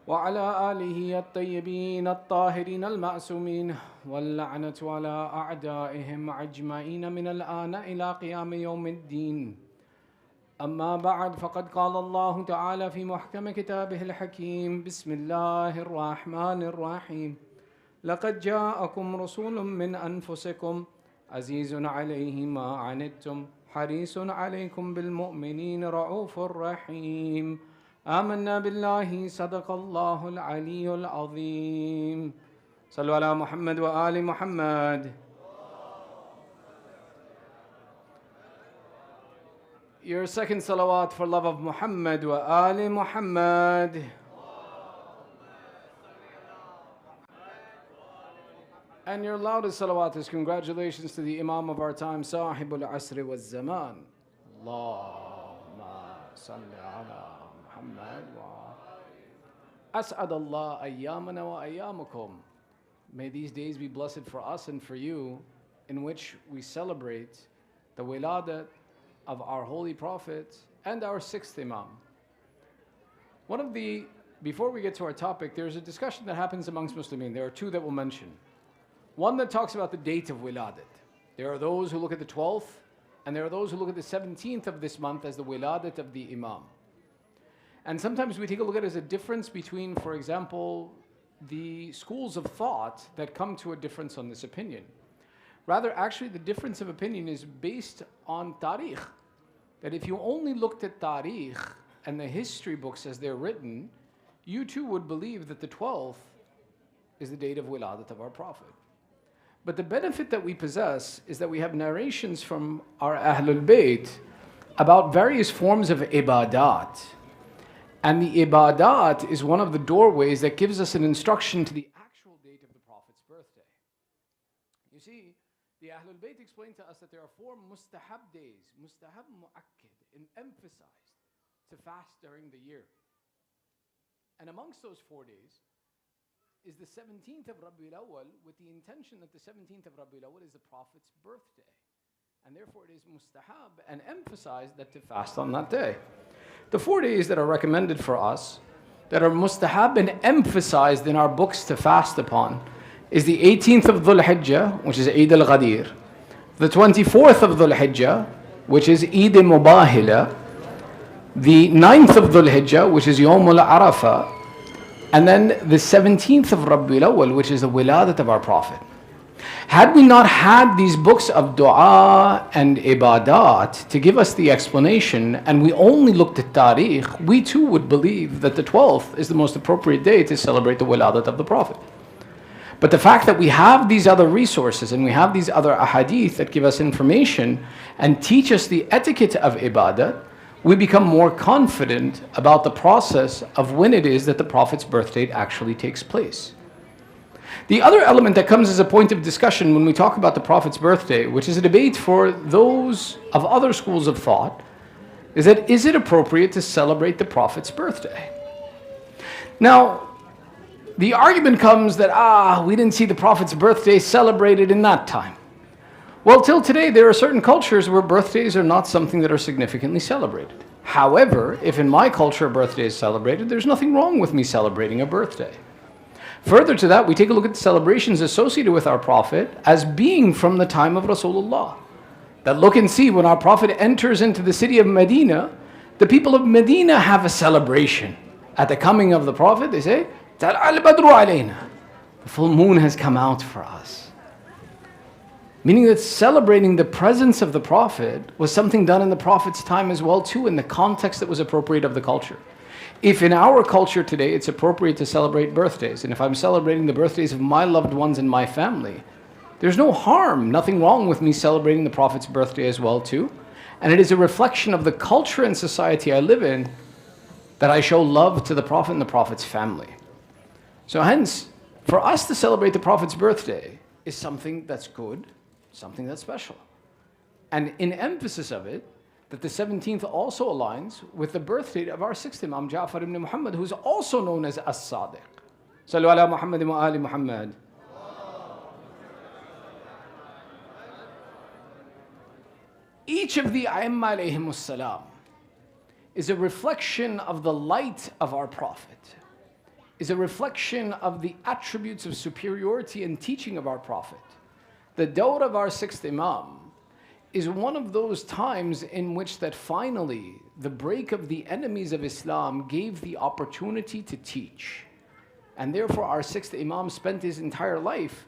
وعلى آله الطيبين الطاهرين المعصومين واللعنة على أعدائهم أجمعين من الآن إلى قيام يوم الدين. أما بعد، فقد قال الله تعالى في محكم كتابه الحكيم: بسم الله الرحمن الرحيم. لقد جاءكم رسول من أنفسكم عزيز عليه ما عنتم حريص عليكم بالمؤمنين رؤوف رحيم. آمنا بالله صدق الله العلي العظيم. صلوا على محمد وآل محمد. Your second salawat for love of Muhammad wa Ali Muhammad. And your loudest salawat is congratulations to the Imam of our time, Sahibul Asri wa Zaman. Allahumma salli ala Muhammad wa As'ad Allah ayyamana wa ayyamukum. May these days be blessed for us and for you, in which we celebrate the wiladat of our holy prophet and our sixth Imam. Before we get to our topic, there's a discussion that happens amongst Muslimin. There are two that we'll mention. One that talks about the date of wiladat. There are those who look at the 12th, and there are those who look at the 17th of this month as the wiladat of the Imam. And sometimes we take a look at it as a difference between, for example, the schools of thought that come to a difference on this opinion. Rather, actually, the difference of opinion is based on tariq. That if you only looked at tariq and the history books as they're written, you too would believe that the 12th is the date of wiladat of our Prophet. But the benefit that we possess is that we have narrations from our Ahlul Bayt about various forms of ibadat. And the ibadat is one of the doorways that gives us an instruction to the actual date of the Prophet's birthday. You see, the Ahlul Bayt explained to us that there are 4 mustahab days, mustahab mu'akkid, emphasized to fast during the year. And amongst those 4 days is the 17th of Rabiul Awwal, with the intention that the 17th of Rabiul Awwal is the Prophet's birthday. And therefore it is mustahab and emphasized that to fast on that day. The 4 days that are recommended for us, that are mustahab and emphasized in our books to fast upon, is the 18th of Dhul Hijjah, which is Eid al-Ghadir, the 24th of Dhul Hijjah, which is Eid al-Mubahila, the 9th of Dhul Hijjah, which is Yawm al-Arafah, and then the 17th of Rabiul Awwal, which is the wiladat of our Prophet. Had we not had these books of dua and ibadat to give us the explanation, and we only looked at tariq, we too would believe that the 12th is the most appropriate day to celebrate the wiladat of the Prophet. But the fact that we have these other resources and we have these other ahadith that give us information and teach us the etiquette of ibadat, we become more confident about the process of when it is that the Prophet's birth date actually takes place. The other element that comes as a point of discussion when we talk about the Prophet's birthday, which is a debate for those of other schools of thought, is that is it appropriate to celebrate the Prophet's birthday? Now, the argument comes that, we didn't see the Prophet's birthday celebrated in that time. Well, till today, there are certain cultures where birthdays are not something that are significantly celebrated. However, if in my culture a birthday is celebrated, there's nothing wrong with me celebrating a birthday. Further to that, we take a look at the celebrations associated with our Prophet as being from the time of Rasulullah. That look and see, when our Prophet enters into the city of Medina, the people of Medina have a celebration. At the coming of the Prophet, they say, "Tal al-badru alayna." The full moon has come out for us. Meaning that celebrating the presence of the Prophet was something done in the Prophet's time as well too, in the context that was appropriate of the culture. If in our culture today it's appropriate to celebrate birthdays, and if I'm celebrating the birthdays of my loved ones in my family, there's no harm, nothing wrong with me celebrating the Prophet's birthday as well too. And it is a reflection of the culture and society I live in that I show love to the Prophet and the Prophet's family. So hence, for us to celebrate the Prophet's birthday is something that's good, something that's special. And in emphasis of it, that the 17th also aligns with the birth date of our 6th Imam, Ja'far ibn Muhammad, who's also known as As-Sadiq. Sallu ala Muhammad wa ali Muhammad. Each of the A'imma alayhimus salam is a reflection of the light of our Prophet, is a reflection of the attributes of superiority and teaching of our Prophet. The dawr of our sixth Imam is one of those times in which that finally the break of the enemies of Islam gave the opportunity to teach. And therefore our sixth Imam spent his entire life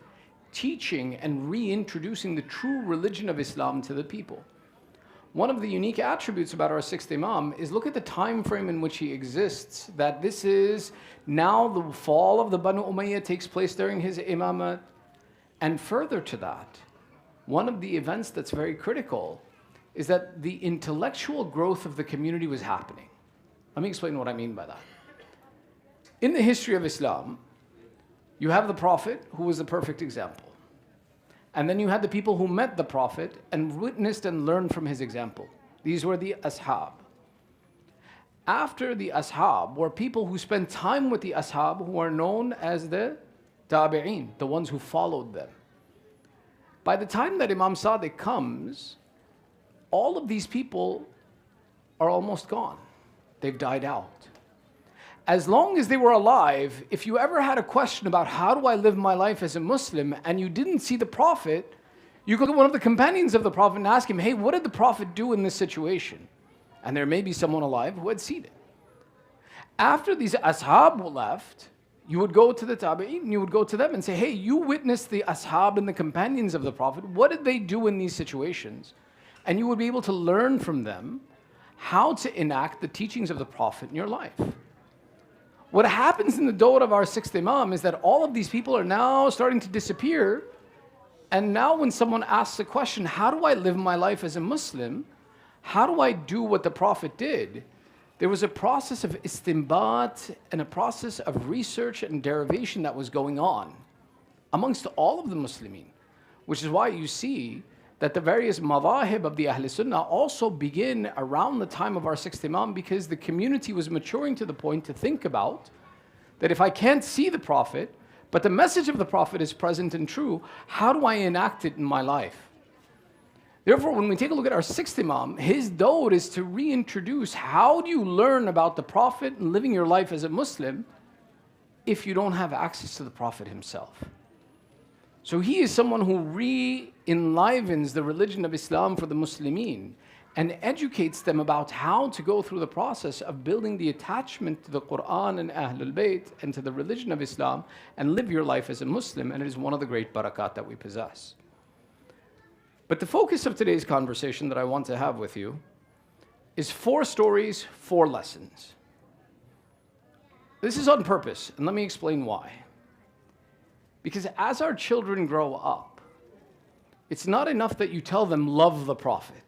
teaching and reintroducing the true religion of Islam to the people. One of the unique attributes about our sixth Imam is look at the time frame in which he exists, that this is now the fall of the Banu Umayyah takes place during his Imamate. And further to that, one of the events that's very critical is that the intellectual growth of the community was happening. Let me explain what I mean by that. In the history of Islam, you have the Prophet, who was the perfect example. And then you had the people who met the Prophet and witnessed and learned from his example. These were the Ashab. After the Ashab were people who spent time with the Ashab, who are known as the Tabi'een, the ones who followed them. By the time that Imam Sadiq comes, all of these people are almost gone. They've died out. As long as they were alive, if you ever had a question about how do I live my life as a Muslim and you didn't see the Prophet, you could go to one of the companions of the Prophet and ask him, hey, what did the Prophet do in this situation? And there may be someone alive who had seen it. After these Ashab were left, you would go to the Tabi'een and you would go to them and say, hey, you witnessed the Ashab and the companions of the Prophet. What did they do in these situations? And you would be able to learn from them how to enact the teachings of the Prophet in your life. What happens in the dawr of our sixth Imam is that all of these people are now starting to disappear. And now when someone asks the question, how do I live my life as a Muslim? How do I do what the Prophet did? There was a process of istinbat and a process of research and derivation that was going on amongst all of the Muslimin, which is why you see that the various madahib of the Ahl Sunnah also begin around the time of our sixth Imam, because the community was maturing to the point to think about that if I can't see the Prophet, but the message of the Prophet is present and true, how do I enact it in my life? Therefore, when we take a look at our sixth Imam, his dawr is to reintroduce how do you learn about the Prophet and living your life as a Muslim if you don't have access to the Prophet himself. So he is someone who re-enlivens the religion of Islam for the Muslimin and educates them about how to go through the process of building the attachment to the Quran and Ahlul Bayt and to the religion of Islam and live your life as a Muslim, and it is one of the great barakat that we possess. But the focus of today's conversation that I want to have with you is 4 stories, 4 lessons. This is on purpose, and let me explain why. Because as our children grow up, it's not enough that you tell them, love the Prophet.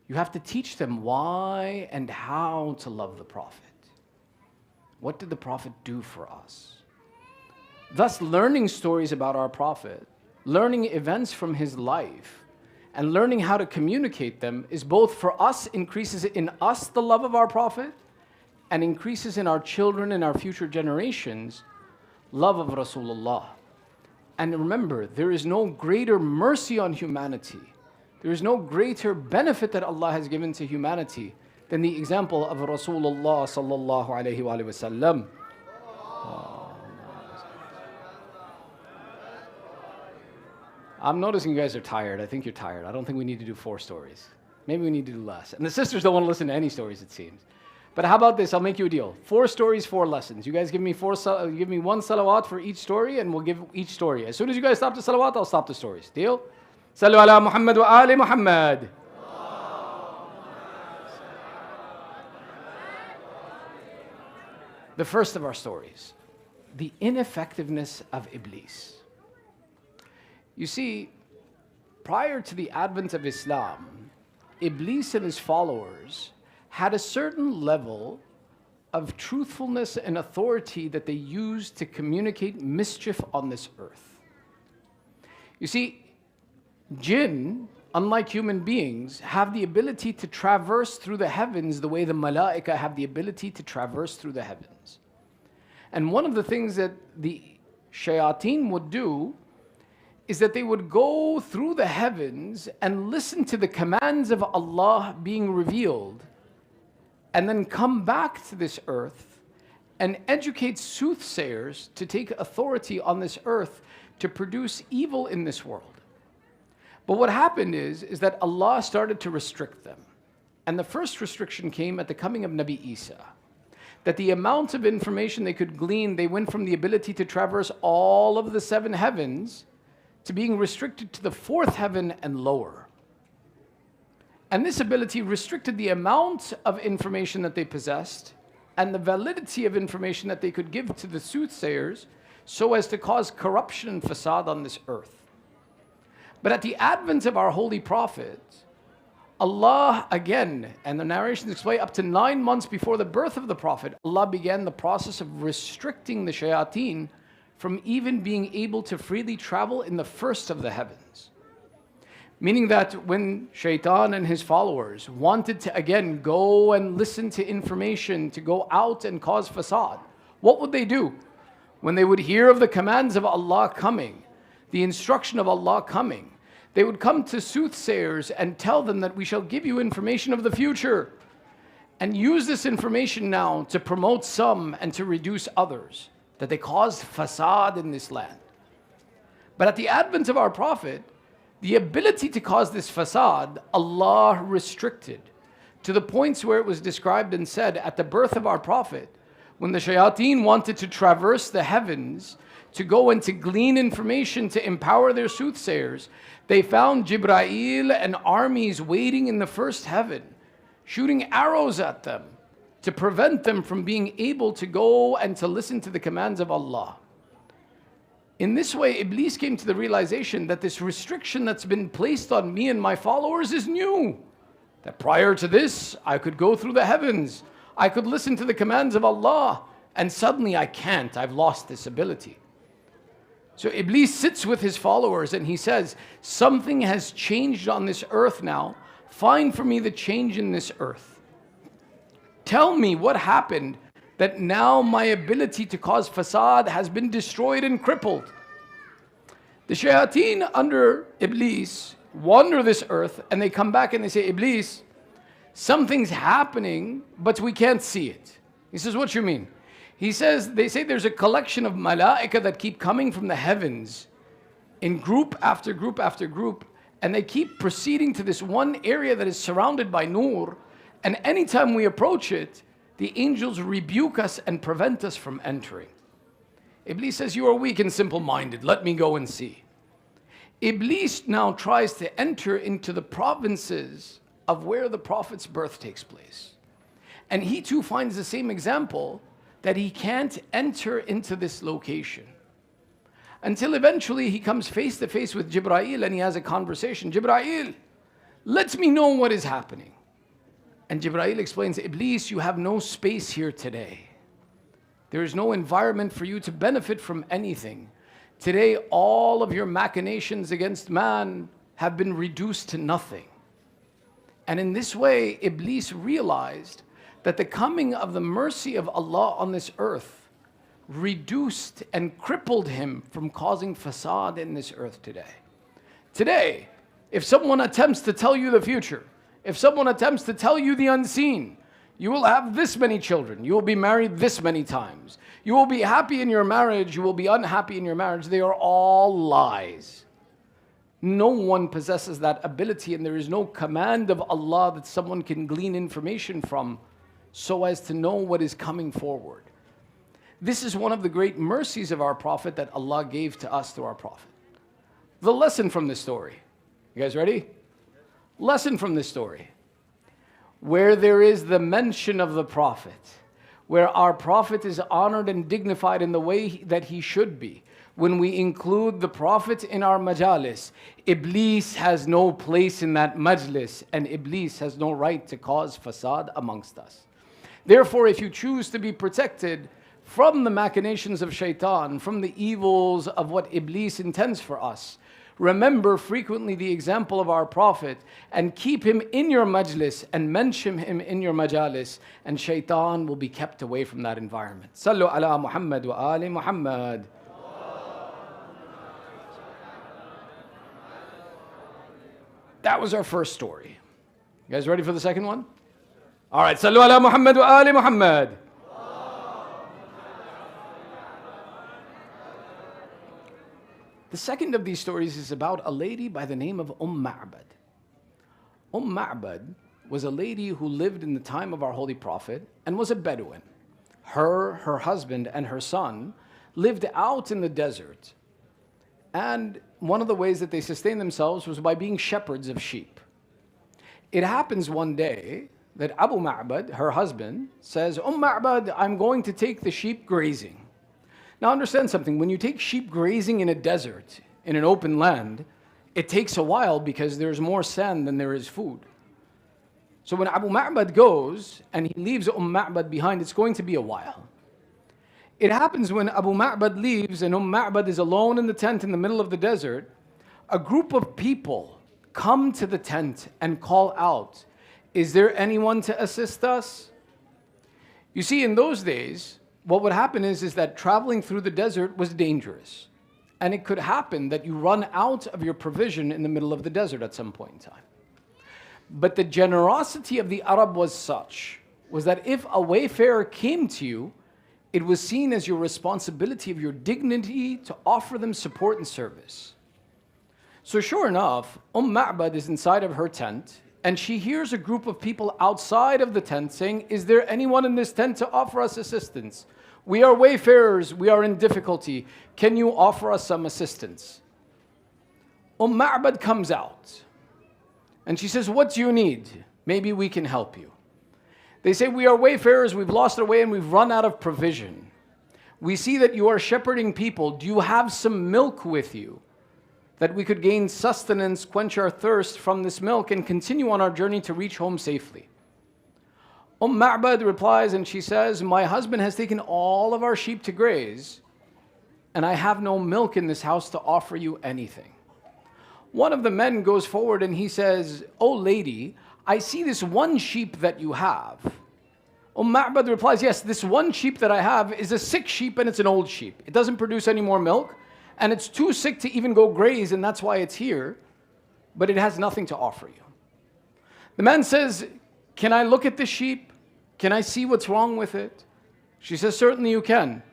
You have to teach them why and how to love the Prophet. What did the Prophet do for us? Thus, learning stories about our Prophet, learning events from his life, and learning how to communicate them is both for us, increases in us the love of our Prophet, and increases in our children and our future generations love of Rasulullah. And remember, there is no greater mercy on humanity, there is no greater benefit that Allah has given to humanity than the example of Rasulullah sallallahu alayhi wa sallam. I'm noticing you guys are tired. I think you're tired. I don't think we need to do 4 stories. Maybe we need to do less. And the sisters don't want to listen to any stories, it seems. But how about this? I'll make you a deal. 4 stories, 4 lessons. You guys give me 1 salawat for each story, and we'll give each story. As soon as you guys stop the salawat, I'll stop the stories. Deal? Sallu ala Muhammad wa ali Muhammad. The first of our stories, the ineffectiveness of Iblis. You see, prior to the advent of Islam, Iblis and his followers had a certain level of truthfulness and authority that they used to communicate mischief on this earth. You see, jinn, unlike human beings, have the ability to traverse through the heavens the way the malaika have the ability to traverse through the heavens. And one of the things that the shayateen would do is that they would go through the heavens and listen to the commands of Allah being revealed and then come back to this earth and educate soothsayers to take authority on this earth to produce evil in this world. But what happened is that Allah started to restrict them. And the first restriction came at the coming of Nabi Isa. That the amount of information they could glean, they went from the ability to traverse all of the 7 heavens to being restricted to the 4th heaven and lower. And this ability restricted the amount of information that they possessed and the validity of information that they could give to the soothsayers so as to cause corruption and fasad on this earth. But at the advent of our holy prophet, Allah again, and the narrations explain up to 9 months before the birth of the prophet, Allah began the process of restricting the shayateen from even being able to freely travel in the first of the heavens. Meaning that when Shaitan and his followers wanted to again go and listen to information, to go out and cause fasad, what would they do? When they would hear of the commands of Allah coming, the instruction of Allah coming, they would come to soothsayers and tell them that we shall give you information of the future and use this information now to promote some and to reduce others, that they caused fasad in this land. But at the advent of our prophet, the ability to cause this fasad, Allah restricted to the points where it was described and said at the birth of our prophet, when the shayateen wanted to traverse the heavens to go and to glean information to empower their soothsayers, they found Jibreel and armies waiting in the first heaven, shooting arrows at them to prevent them from being able to go and to listen to the commands of Allah. In this way, Iblis came to the realization that this restriction that's been placed on me and my followers is new. That prior to this, I could go through the heavens, I could listen to the commands of Allah, and suddenly I can't, I've lost this ability. So Iblis sits with his followers and he says, something has changed on this earth now. Find for me the change in this earth. Tell me what happened that now my ability to cause fasad has been destroyed and crippled. The shayateen under Iblis wander this earth and they come back and they say, Iblis, something's happening, but we can't see it. He says, what you mean? He says, they say there's a collection of malaika that keep coming from the heavens in group after group after group, and they keep proceeding to this one area that is surrounded by nur, and anytime we approach it, the angels rebuke us and prevent us from entering. Iblis says, you are weak and simple-minded, let me go and see. Iblis now tries to enter into the provinces of where the prophet's birth takes place. And he too finds the same example, that he can't enter into this location. Until eventually he comes face to face with Jibreel and he has a conversation. Jibreel, let me know what is happening. And Jibreel explains, Iblis, you have no space here today. There is no environment for you to benefit from anything. Today, all of your machinations against man have been reduced to nothing. And in this way, Iblis realized that the coming of the mercy of Allah on this earth reduced and crippled him from causing fasad in this earth today. Today, if someone attempts to tell you the future, if someone attempts to tell you the unseen, you will have this many children, you will be married this many times, you will be happy in your marriage, you will be unhappy in your marriage, they are all lies. No one possesses that ability, and there is no command of Allah that someone can glean information from so as to know what is coming forward. This is one of the great mercies of our Prophet that Allah gave to us through our Prophet. The lesson from this story. You guys ready? Lesson from this story. Where there is the mention of the Prophet, where our Prophet is honored and dignified in the way that he should be, when we include the Prophet in our majalis, Iblis has no place in that majlis, and Iblis has no right to cause fasad amongst us. Therefore, if you choose to be protected from the machinations of shaitan, from the evils of what Iblis intends for us, remember frequently the example of our Prophet and keep him in your majlis and mention him in your majalis, and shaitan will be kept away from that environment. Sallu ala Muhammad wa ali Muhammad. That was our first story. You guys ready for the second one? All right, Sallu ala Muhammad wa ali Muhammad. The second of these stories is about a lady by the name of Ma'bad. Ma'bad was a lady who lived in the time of our Holy Prophet and was a Bedouin. Her husband, and her son lived out in the desert. And one of the ways that they sustained themselves was by being shepherds of sheep. It happens one day that Abu Ma'bad, her husband, says, Ma'bad, I'm going to take the sheep grazing. Now understand something, when you take sheep grazing in a desert, in an open land, it takes a while because there's more sand than there is food. So when Abu Ma'bad goes and he leaves Ma'bad behind, it's going to be a while. It happens when Abu Ma'bad leaves and Ma'bad is alone in the tent in the middle of the desert, a group of people come to the tent and call out, is there anyone to assist us? You see, in those days, what would happen is that traveling through the desert was dangerous. And it could happen that you run out of your provision in the middle of the desert at some point in time. But the generosity of the Arab was such, was that if a wayfarer came to you, it was seen as your responsibility of your dignity to offer them support and service. So sure enough, Ma'bad is inside of her tent, and she hears a group of people outside of the tent saying, is there anyone in this tent to offer us assistance? We are wayfarers, we are in difficulty. Can you offer us some assistance? Ma'bad comes out, and she says, what do you need? Maybe we can help you. They say, we are wayfarers, we've lost our way and we've run out of provision. We see that you are shepherding people. Do you have some milk with you that we could gain sustenance, quench our thirst from this milk and continue on our journey to reach home safely? Ma'bad replies and she says, my husband has taken all of our sheep to graze and I have no milk in this house to offer you anything. One of the men goes forward and he says, oh lady, I see this one sheep that you have. Ma'bad replies, yes, this one sheep that I have is a sick sheep and it's an old sheep. It doesn't produce any more milk and it's too sick to even go graze and that's why it's here, but it has nothing to offer you. The man says, can I look at this sheep? Can I see what's wrong with it? She says, certainly you can.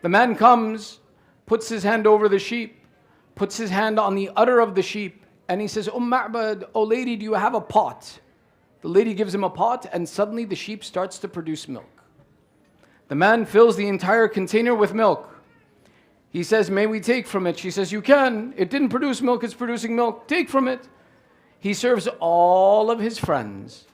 The man comes, puts his hand over the sheep, puts his hand on the udder of the sheep, and he says, Ma'bad, oh lady, do you have a pot? The lady gives him a pot, and suddenly the sheep starts to produce milk. The man fills the entire container with milk. He says, may we take from it? She says, you can. It didn't produce milk, it's producing milk. Take from it. He serves all of his friends.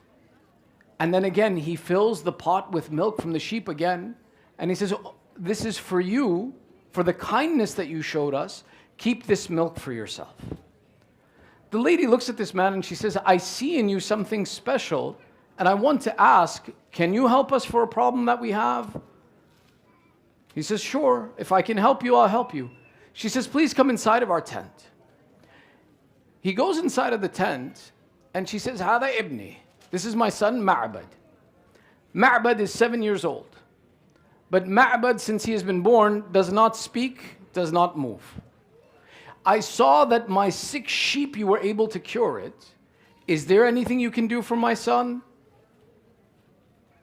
And then again, he fills the pot with milk from the sheep again. And he says, oh, this is for you, for the kindness that you showed us. Keep this milk for yourself. The lady looks at this man and she says, I see in you something special. And I want to ask, can you help us for a problem that we have? He says, sure. If I can help you, I'll help you. She says, please come inside of our tent. He goes inside of the tent and she says, Hada ibni. This is my son, Ma'bad. Ma'bad is 7 years old. But Ma'bad, since he has been born, does not speak, does not move. I saw that my sick sheep, you were able to cure it. Is there anything you can do for my son?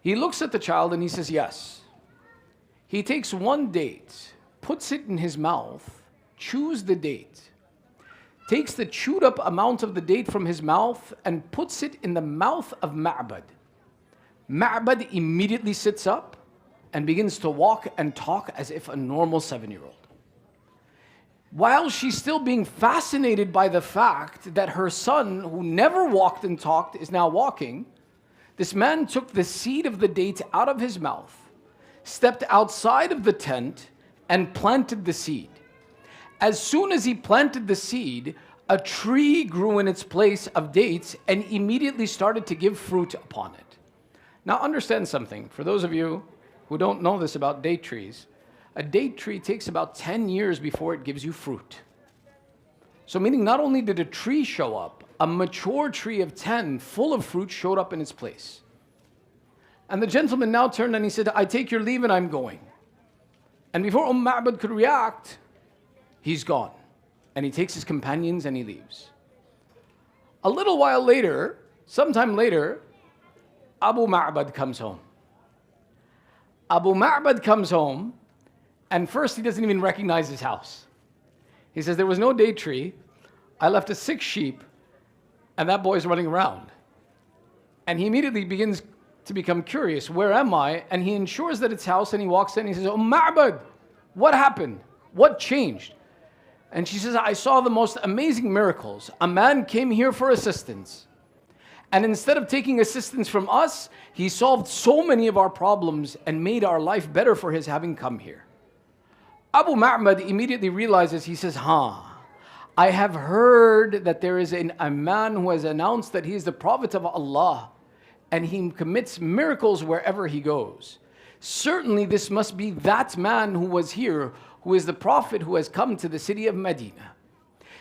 He looks at the child and he says, yes. He takes one date, puts it in his mouth, chews the date, takes the chewed up amount of the date from his mouth and puts it in the mouth of Ma'bad. Ma'bad immediately sits up and begins to walk and talk as if a normal 7-year-old. While she's still being fascinated by the fact that her son, who never walked and talked, is now walking, this man took the seed of the date out of his mouth, stepped outside of the tent, and planted the seed. As soon as he planted the seed, a tree grew in its place of dates and immediately started to give fruit upon it. Now understand something, for those of you who don't know this about date trees, a date tree takes about 10 years before it gives you fruit. So meaning not only did a tree show up, a mature tree of 10 full of fruit showed up in its place. And the gentleman now turned and he said, I take your leave and I'm going. And before Ma'bad could react, he's gone. And he takes his companions and he leaves. A little while later, sometime later, Abu Ma'bad comes home. Abu Ma'bad comes home, and first he doesn't even recognize his house. He says, there was no date tree. I left a sick sheep, and that boy's running around. And he immediately begins to become curious. Where am I? And he ensures that it's house, and he walks in and he says, Ma'bad, what happened? What changed? And she says, I saw the most amazing miracles. A man came here for assistance. And instead of taking assistance from us, he solved so many of our problems and made our life better for his having come here. Abu Ma'bad immediately realizes, he says, I have heard that there is a man who has announced that he is the Prophet of Allah, and he commits miracles wherever he goes. Certainly this must be that man who was here, who is the Prophet who has come to the city of Medina.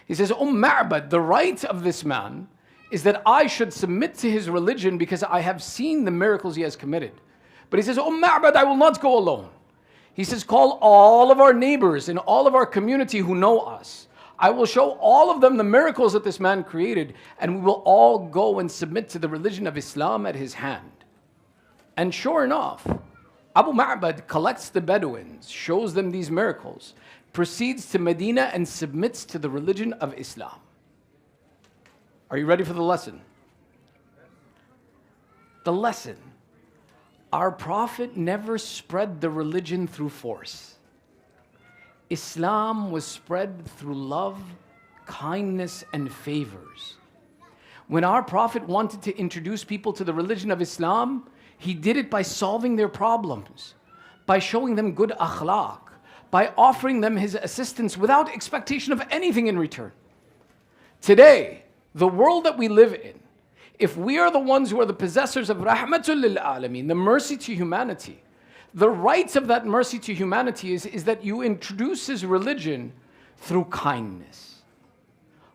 He says, Ma'bad, the right of this man is that I should submit to his religion because I have seen the miracles he has committed. But he says, Ma'bad, I will not go alone. He says, call all of our neighbors and all of our community who know us. I will show all of them the miracles that this man created, and we will all go and submit to the religion of Islam at his hand. And sure enough, Abu Ma'bad collects the Bedouins, shows them these miracles, proceeds to Medina and submits to the religion of Islam. Are you ready for the lesson? The lesson. Our Prophet never spread the religion through force. Islam was spread through love, kindness, and favors. When our Prophet wanted to introduce people to the religion of Islam, he did it by solving their problems, by showing them good akhlaq, by offering them his assistance without expectation of anything in return. Today, the world that we live in, if we are the ones who are the possessors of rahmatul lil alameen, the mercy to humanity, the right of that mercy to humanity is that you introduce his religion through kindness.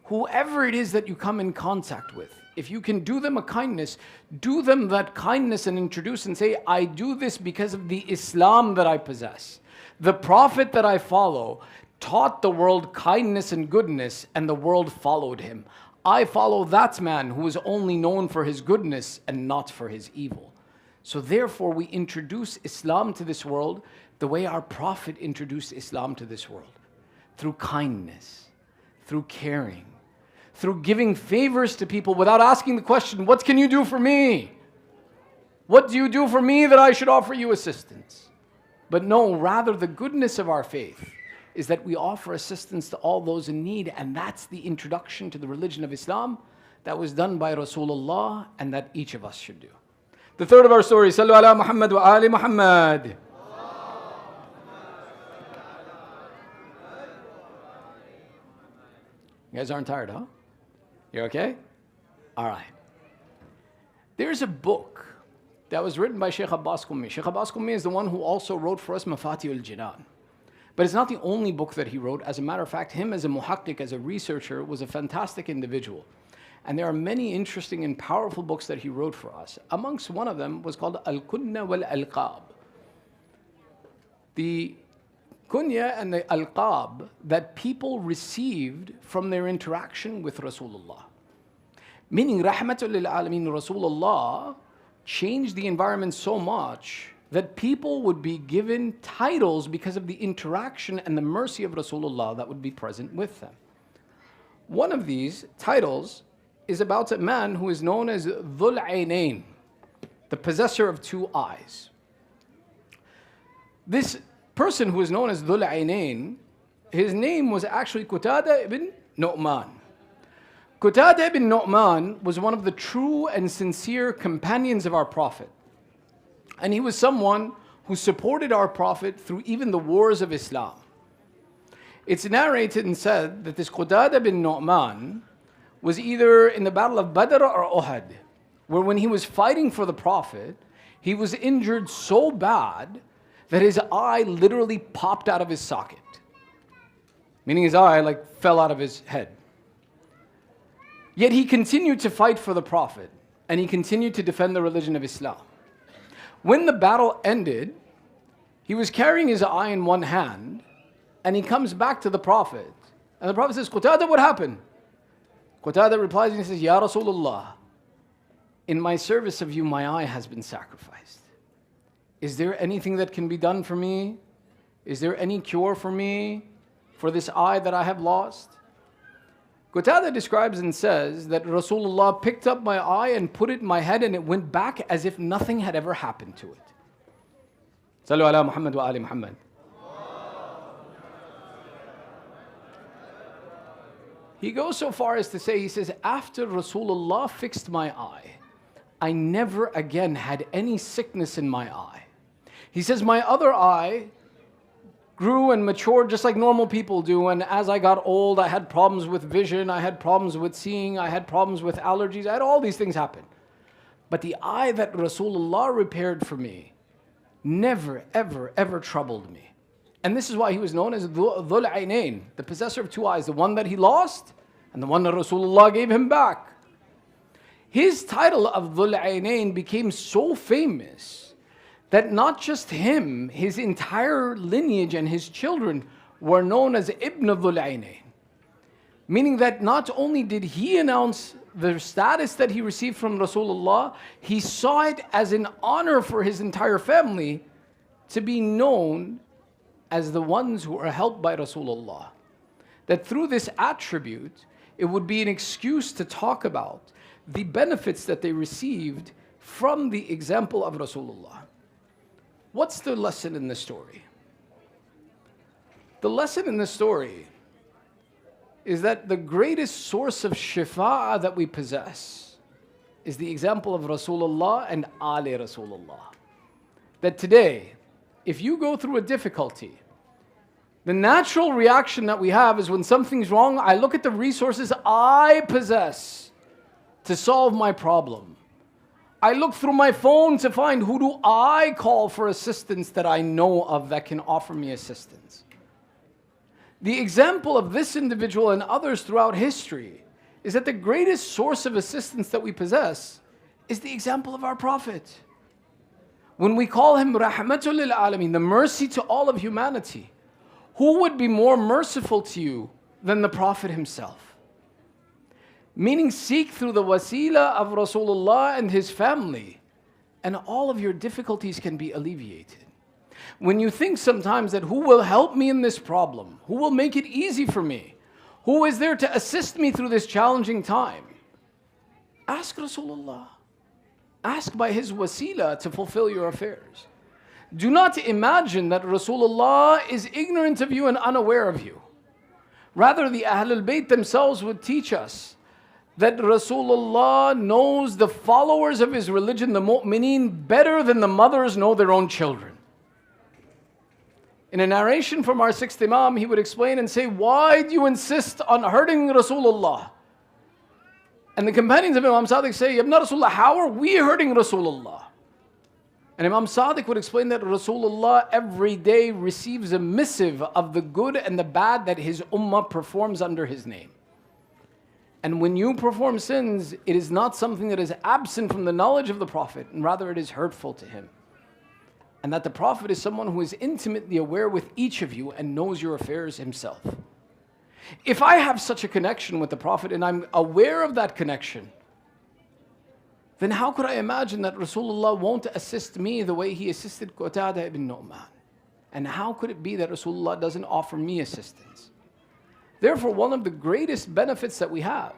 Whoever it is that you come in contact with, if you can do them a kindness, do them that kindness and introduce and say, I do this because of the Islam that I possess. The Prophet that I follow taught the world kindness and goodness, and the world followed him. I follow that man who is only known for his goodness and not for his evil. So therefore we introduce Islam to this world the way our Prophet introduced Islam to this world. Through kindness, through caring, through giving favors to people without asking the question, what can you do for me? What do you do for me that I should offer you assistance? But no, rather the goodness of our faith is that we offer assistance to all those in need, and that's the introduction to the religion of Islam that was done by Rasulullah and that each of us should do. The third of our story, Sallu ala Muhammad wa ali Muhammad. You guys aren't tired, huh? You okay? All right. There's a book that was written by Sheikh Abbas Qummi. Sheikh Abbas Qummi is the one who also wrote for us Mafatihul Jinan. But it's not the only book that he wrote. As a matter of fact, him as a muhaqqiq, as a researcher, was a fantastic individual. And there are many interesting and powerful books that he wrote for us. Amongst one of them was called Al-Kunya wal-Alqab. The kunya and the alqab that people received from their interaction with Rasulullah. Meaning, Rahmatul lil Alameen, Rasulullah changed the environment so much that people would be given titles because of the interaction and the mercy of Rasulullah that would be present with them. One of these titles is about a man who is known as Dhul Aynain, the possessor of two eyes. This person who is known as Dhul Aynain, his name was actually Qatada ibn Nu'man. Qatada ibn Nu'man was one of the true and sincere companions of our Prophet. And he was someone who supported our Prophet through even the wars of Islam. It's narrated and said that this Qatada bin Nu'man was either in the battle of Badr or Uhud, where when he was fighting for the Prophet, he was injured so bad that his eye literally popped out of his socket. Meaning his eye fell out of his head. Yet he continued to fight for the Prophet, and he continued to defend the religion of Islam. When the battle ended, he was carrying his eye in one hand, and he comes back to the Prophet. And the Prophet says, Qatada, what happened? Qatada replies and he says, Ya Rasulullah, in my service of you, my eye has been sacrificed. Is there anything that can be done for me? Is there any cure for me for this eye that I have lost? Qatada describes and says that Rasulullah picked up my eye and put it in my head and it went back as if nothing had ever happened to it. Sallu ala Muhammad wa ali Muhammad. He goes so far as to say, he says, after Rasulullah fixed my eye, I never again had any sickness in my eye. He says, my other eye grew and matured just like normal people do, and as I got old, I had problems with vision, I had problems with seeing, I had problems with allergies, I had all these things happen. But the eye that Rasulullah repaired for me never, ever, ever troubled me. And this is why he was known as Dhul Aynain, the possessor of two eyes, the one that he lost and the one that Rasulullah gave him back. His title of Dhul Aynain became so famous that not just him, his entire lineage and his children were known as Ibn Dhul Aynain. Meaning that not only did he announce the status that he received from Rasulullah, he saw it as an honor for his entire family to be known as the ones who are helped by Rasulullah. That through this attribute, it would be an excuse to talk about the benefits that they received from the example of Rasulullah. What's the lesson in the story? The lesson in the story is that the greatest source of shifa'ah that we possess is the example of Rasulullah and Ali Rasulullah. That today, if you go through a difficulty, the natural reaction that we have is when something's wrong, I look at the resources I possess to solve my problem. I look through my phone to find who do I call for assistance that I know of that can offer me assistance. The example of this individual and others throughout history is that the greatest source of assistance that we possess is the example of our Prophet. When we call him Rahmatul lil Alameen, the mercy to all of humanity, who would be more merciful to you than the Prophet himself? Meaning, seek through the wasila of Rasulullah and his family, and all of your difficulties can be alleviated. When you think sometimes that who will help me in this problem, who will make it easy for me, who is there to assist me through this challenging time, ask Rasulullah. Ask by his wasila to fulfill your affairs. Do not imagine that Rasulullah is ignorant of you and unaware of you. Rather, the Ahlul Bayt themselves would teach us that Rasulullah knows the followers of his religion, the mu'mineen, better than the mothers know their own children. In a narration from our sixth Imam, he would explain and say, why do you insist on hurting Rasulullah? And the companions of Imam Sadiq say, Ibn Rasulullah, how are we hurting Rasulullah? And Imam Sadiq would explain that Rasulullah every day receives a missive of the good and the bad that his ummah performs under his name. And when you perform sins, it is not something that is absent from the knowledge of the Prophet, and rather it is hurtful to him. And that the Prophet is someone who is intimately aware with each of you and knows your affairs himself. If I have such a connection with the Prophet and I'm aware of that connection, then how could I imagine that Rasulullah won't assist me the way he assisted Qatada ibn Nu'man? And how could it be that Rasulullah doesn't offer me assistance? Therefore, one of the greatest benefits that we have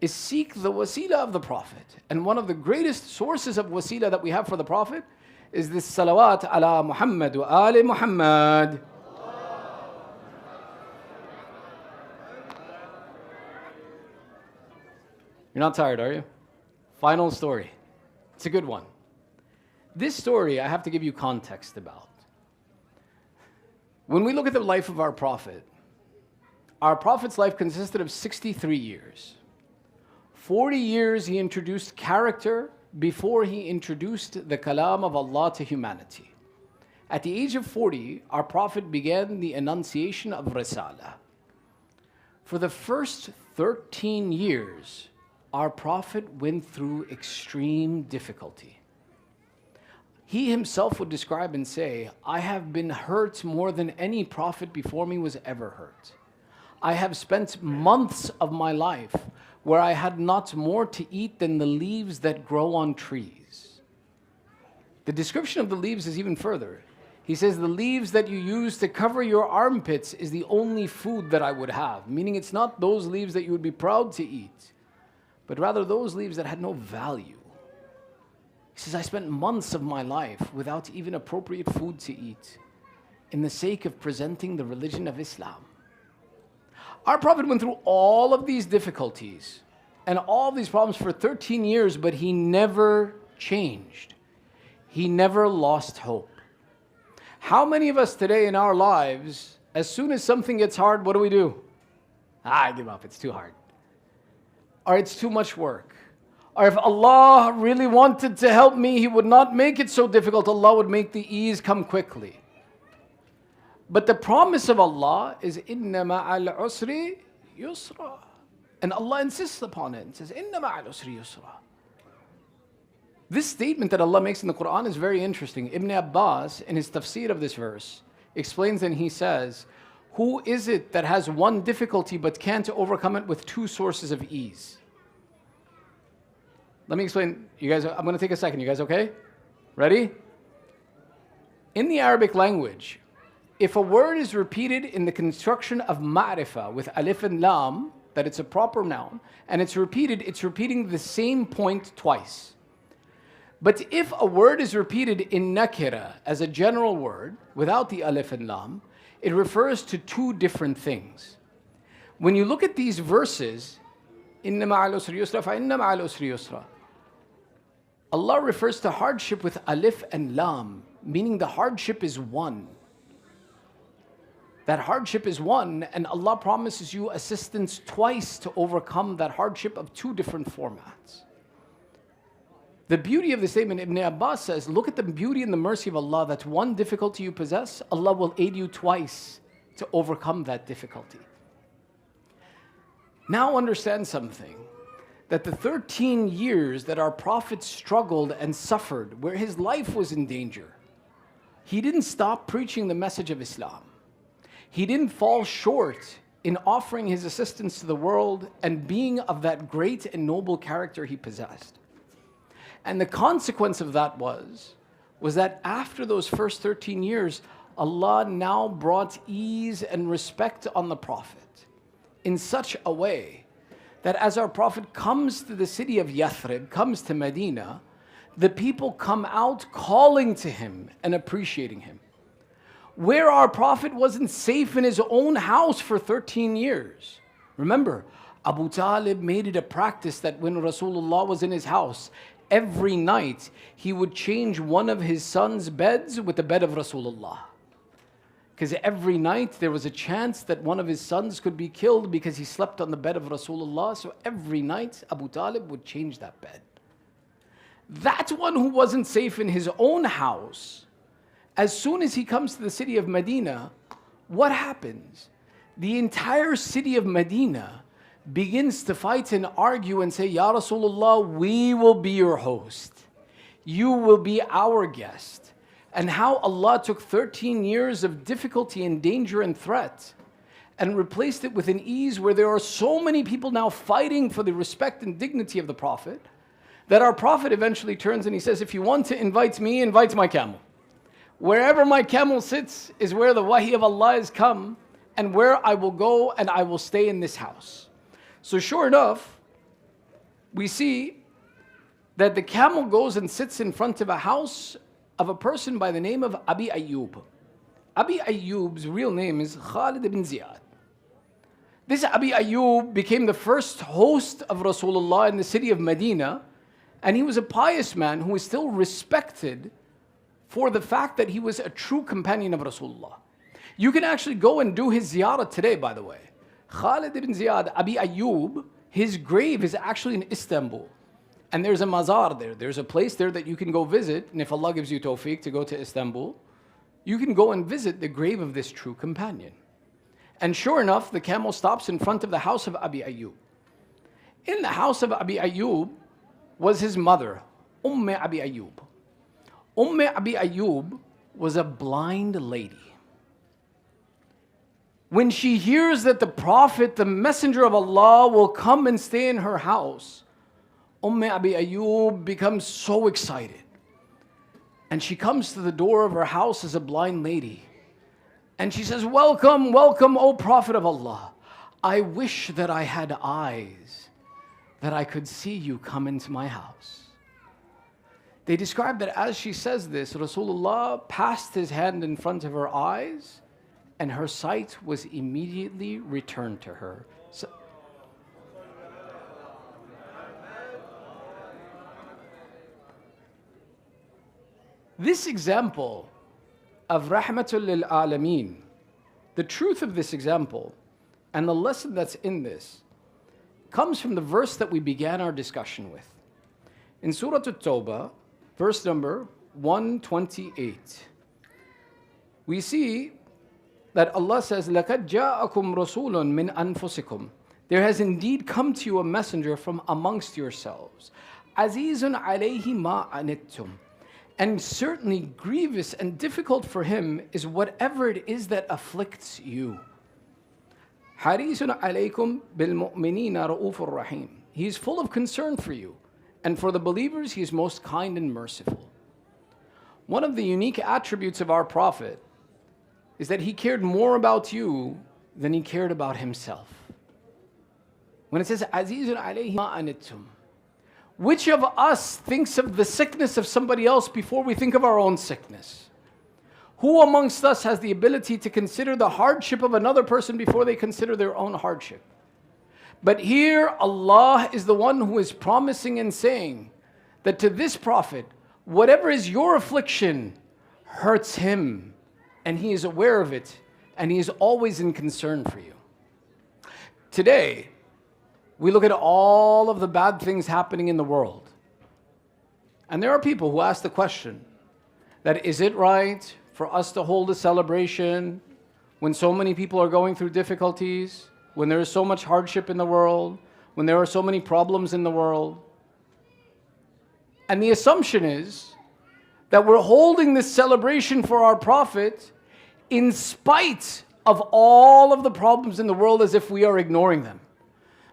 is seek the wasila of the Prophet. And one of the greatest sources of wasila that we have for the Prophet is this salawat ala Muhammad wa ali Muhammad. You're not tired, are you? Final story. It's a good one. This story I have to give you context about. When we look at the life of our Prophet's life consisted of 63 years. 40 years he introduced character before he introduced the kalam of Allah to humanity. At the age of 40, our Prophet began the enunciation of Risala. For the first 13 years, our Prophet went through extreme difficulty. He himself would describe and say, I have been hurt more than any Prophet before me was ever hurt. I have spent months of my life where I had not more to eat than the leaves that grow on trees. The description of the leaves is even further. He says, the leaves that you use to cover your armpits is the only food that I would have. Meaning it's not those leaves that you would be proud to eat, but rather those leaves that had no value. He says, I spent months of my life without even appropriate food to eat in the sake of presenting the religion of Islam. Our Prophet went through all of these difficulties and all these problems for 13 years, but he never changed. He never lost hope. How many of us today in our lives, as soon as something gets hard, what do? I give up, it's too hard. Or it's too much work. Or if Allah really wanted to help me, He would not make it so difficult. Allah would make the ease come quickly. But the promise of Allah is inna ma'al usri yusra. And Allah insists upon it and says, inna ma'al usri yusra. This statement that Allah makes in the Quran is very interesting. Ibn Abbas, in his tafsir of this verse, explains and he says, who is it that has one difficulty but can't overcome it with two sources of ease? Let me explain. You guys, I'm going to take a second. You guys okay? Ready? In the Arabic language, if a word is repeated in the construction of ma'rifah with alif and lam, that it's a proper noun, and it's repeating the same point twice. But if a word is repeated in nakira as a general word, without the alif and lam, it refers to two different things. When you look at these verses, inna ma'al usri yusra fa inna ma'al usri yusra, Allah refers to hardship with alif and lam, meaning the hardship is one. That hardship is one, and Allah promises you assistance twice to overcome that hardship of two different formats. The beauty of the statement, Ibn Abbas says, look at the beauty and the mercy of Allah, that one difficulty you possess, Allah will aid you twice to overcome that difficulty. Now understand something, that the 13 years that our Prophet struggled and suffered, where his life was in danger, he didn't stop preaching the message of Islam. He didn't fall short in offering his assistance to the world and being of that great and noble character he possessed. And the consequence of that was that after those first 13 years, Allah now brought ease and respect on the Prophet in such a way that as our Prophet comes to the city of Yathrib, comes to Medina, the people come out calling to him and appreciating him. Where our Prophet wasn't safe in his own house for 13 years. Remember, Abu Talib made it a practice that when Rasulullah was in his house, every night he would change one of his sons' beds with the bed of Rasulullah. Because every night there was a chance that one of his sons could be killed because he slept on the bed of Rasulullah. So every night Abu Talib would change that bed. That one who wasn't safe in his own house, as soon as he comes to the city of Medina, what happens? The entire city of Medina begins to fight and argue and say, Ya Rasulullah, we will be your host. You will be our guest. And how Allah took 13 years of difficulty and danger and threat and replaced it with an ease where there are so many people now fighting for the respect and dignity of the Prophet, that our Prophet eventually turns and he says, if you want to invite me, invite my camel. Wherever my camel sits is where the wahi of Allah has come, and where I will go and I will stay in this house. So sure enough, we see that the camel goes and sits in front of a house of a person by the name of Abi Ayyub. Abi Ayyub's real name is Khalid ibn Ziyad. This Abi Ayyub became the first host of Rasulullah in the city of Medina, and he was a pious man who was still respected for the fact that he was a true companion of Rasulullah. You can actually go and do his ziyarah today, by the way. Khalid ibn Ziyad, Abi Ayyub, his grave is actually in Istanbul. And there's a mazar there. There's a place there that you can go visit. And if Allah gives you tawfiq to go to Istanbul, you can go and visit the grave of this true companion. And sure enough, the camel stops in front of the house of Abi Ayyub. In the house of Abi Ayyub was his mother, Abi Ayyub. Abi Ayyub was a blind lady. when she hears that the Prophet, the Messenger of Allah, will come and stay in her house, Abi Ayyub becomes so excited. And she comes to the door of her house as a blind lady. And she says, welcome, welcome, O Prophet of Allah. I wish that I had eyes, that I could see you come into my house. They describe that as she says this, Rasulullah passed his hand in front of her eyes, and her sight was immediately returned to her. So, this example of Rahmatul lil Alameen, the truth of this example and the lesson that's in this comes from the verse that we began our discussion with. In Surah At-Tawbah, verse number 128, we see that Allah says, لَقَدْ جَاءَكُمْ رَسُولٌ مِّنْ أَنفُسِكُمْ. There has indeed come to you a messenger from amongst yourselves. عَزِيزٌ عَلَيْهِ مَا عَنِتُّمْ. And certainly grievous and difficult for him is whatever it is that afflicts you. حَرِيصٌ عَلَيْكُمْ بِالْمُؤْمِنِينَ رَؤُوفٌ رَحِيمٌ. He is full of concern for you. And for the believers, he is most kind and merciful. One of the unique attributes of our Prophet is that he cared more about you than he cared about himself. When it says, Azizun alayhi ma anittum, which of us thinks of the sickness of somebody else before we think of our own sickness? Who amongst us has the ability to consider the hardship of another person before they consider their own hardship? But here, Allah is the one who is promising and saying that to this Prophet, whatever is your affliction hurts him, and he is aware of it, and he is always in concern for you. Today, we look at all of the bad things happening in the world, and there are people who ask the question that is it right for us to hold a celebration when so many people are going through difficulties, when there is so much hardship in the world, when there are so many problems in the world? And the assumption is that we're holding this celebration for our Prophet in spite of all of the problems in the world, as if we are ignoring them.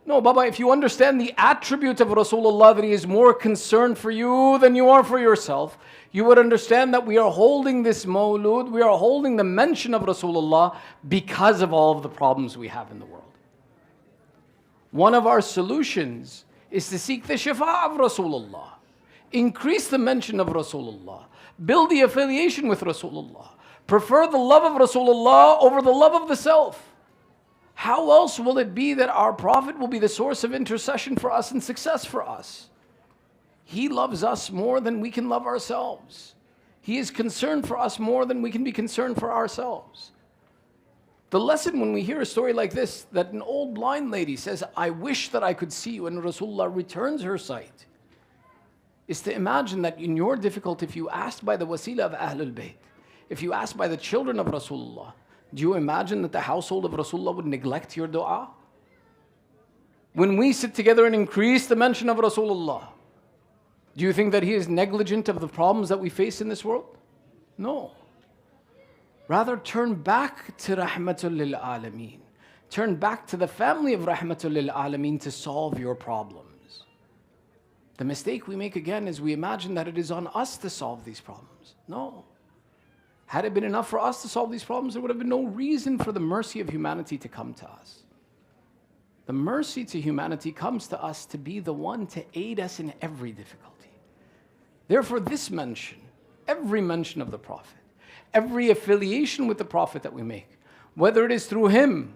No, Baba, if you understand the attribute of Rasulullah, that he is more concerned for you than you are for yourself, you would understand that we are holding this Mawlud, we are holding the mention of Rasulullah because of all of the problems we have in the world. One of our solutions is to seek the shafa' of Rasulullah, increase the mention of Rasulullah, build the affiliation with Rasulullah, prefer the love of Rasulullah over the love of the self. How else will it be that our Prophet will be the source of intercession for us and success for us? He loves us more than we can love ourselves. He is concerned for us more than we can be concerned for ourselves. The lesson when we hear a story like this, that an old blind lady says, I wish that I could see you, and Rasulullah returns her sight, is to imagine that in your difficulty, if you asked by the wasila of Ahlul Bayt, if you asked by the children of Rasulullah, do you imagine that the household of Rasulullah would neglect your dua? When we sit together and increase the mention of Rasulullah, do you think that he is negligent of the problems that we face in this world? No. Rather, turn back to Rahmatul lil Alameen. Turn back to the family of Rahmatul lil Alameen to solve your problems. The mistake we make again is we imagine that it is on us to solve these problems. No. Had it been enough for us to solve these problems, there would have been no reason for the mercy of humanity to come to us. The mercy to humanity comes to us to be the one to aid us in every difficulty. Therefore, this mention, every mention of the Prophet, every affiliation with the Prophet that we make, whether it is through him,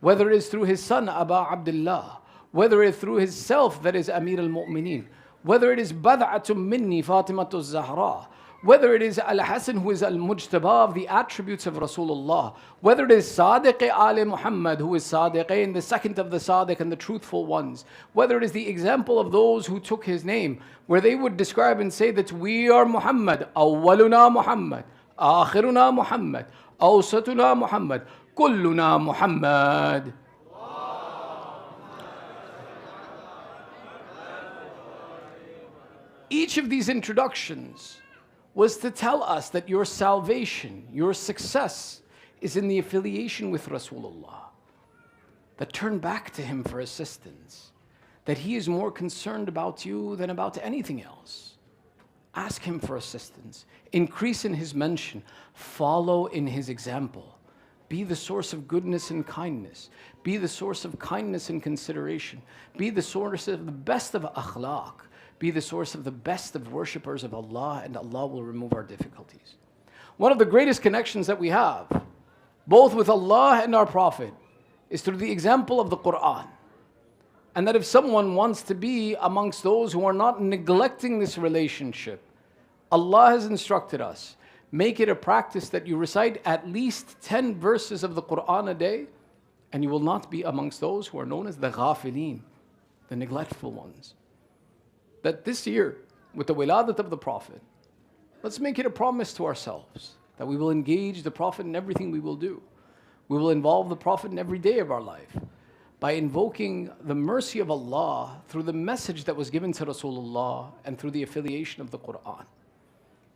whether it is through his son, Aba Abdullah, whether it is through his self, that is Amir al-Mu'mineen, whether it is Bad'atum minni Fatimatu Zahra, whether it is Al-Hasan who is Al-Mujtaba of the attributes of Rasulullah, whether it is Sadiq Ali Muhammad who is Sadiqain, the second of the Sadiq and the truthful ones, whether it is the example of those who took his name, where they would describe and say that we are Muhammad, Awwaluna Muhammad, Akhiruna Muhammad, Awsatuna Muhammad, Kulluna Muhammad. Each of these introductions was to tell us that your salvation, your success, is in the affiliation with Rasulullah. That turn back to him for assistance. That he is more concerned about you than about anything else. Ask him for assistance. Increase in his mention. Follow in his example. Be the source of goodness and kindness. Be the source of kindness and consideration. Be the source of the best of akhlaq. Be the source of the best of worshippers of Allah, and Allah will remove our difficulties. One of the greatest connections that we have, both with Allah and our Prophet, is through the example of the Quran. And that if someone wants to be amongst those who are not neglecting this relationship, Allah has instructed us, make it a practice that you recite at least 10 verses of the Quran a day, and you will not be amongst those who are known as the ghafileen, the neglectful ones. That this year, with the wiladat of the Prophet, let's make it a promise to ourselves that we will engage the Prophet in everything we will do. We will involve the Prophet in every day of our life by invoking the mercy of Allah through the message that was given to Rasulullah and through the affiliation of the Quran,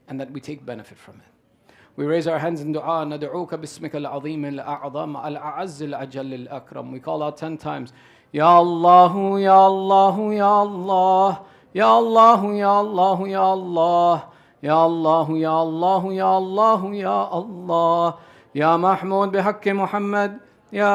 and that we take benefit from it. We raise our hands in dua. نَدْعُوكَ بِاسْمِكَ الْعَظِيمِ الْأَعْظَمِ الْأَعَزِّ الْأَجَلِّ الْأَكْرَمِ. We call out 10 times, Ya Allah, Ya Allah, Ya Allah, Ya Allah, Ya Allah, Ya Allah, Ya Allah, Ya Allah, Ya Allah, Ya Allah, Ya Mahmud بحق محمد, Ya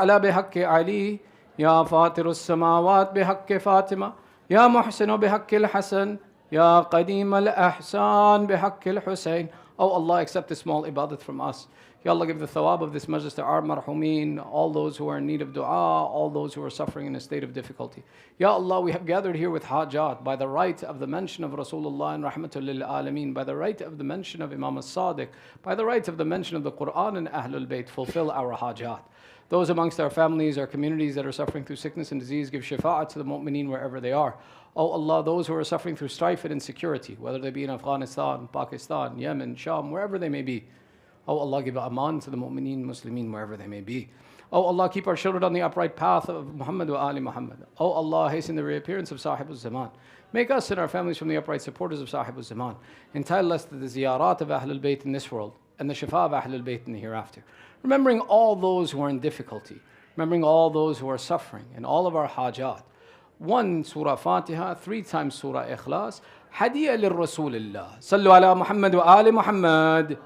A'la بحق Ali, Ya Fatir السماوات بحق فاطمة, Ya Muhsin بحق الحسن, Ya Qadim al-Ahsan بحق الحسين. Oh Allah, accept this small ibadat from us. Ya Allah, give the thawab of this majlis to our marhumin, all those who are in need of dua, all those who are suffering in a state of difficulty. Ya Allah, we have gathered here with hajat by the right of the mention of Rasulullah and rahmatul lil alameen, by the right of the mention of Imam as-Sadiq, by the right of the mention of the Quran and Ahlul Bayt. Fulfill our hajat. Those amongst our families, our communities that are suffering through sickness and disease, give shafa'at to the mu'mineen wherever they are. Oh Allah, those who are suffering through strife and insecurity, whether they be in Afghanistan, Pakistan, Yemen, Sham, wherever they may be. Oh Allah, give aman to the mu'mineen, Muslimin, wherever they may be. Oh Allah, keep our children on the upright path of Muhammad wa Ali Muhammad. Oh Allah, hasten the reappearance of Sahibul Zaman. Make us and our families from the upright supporters of Sahibul Zaman. Entitle us to the ziyarat of Ahlul Bayt in this world and the shifa of Ahlul Bayt in the hereafter. Remembering all those who are in difficulty, remembering all those who are suffering, and all of our hajat. 1 Surah Fatiha, 3 times Surah Ikhlas. Hadiyah lil Rasulillah. Sallu ala Muhammad wa Ali Muhammad.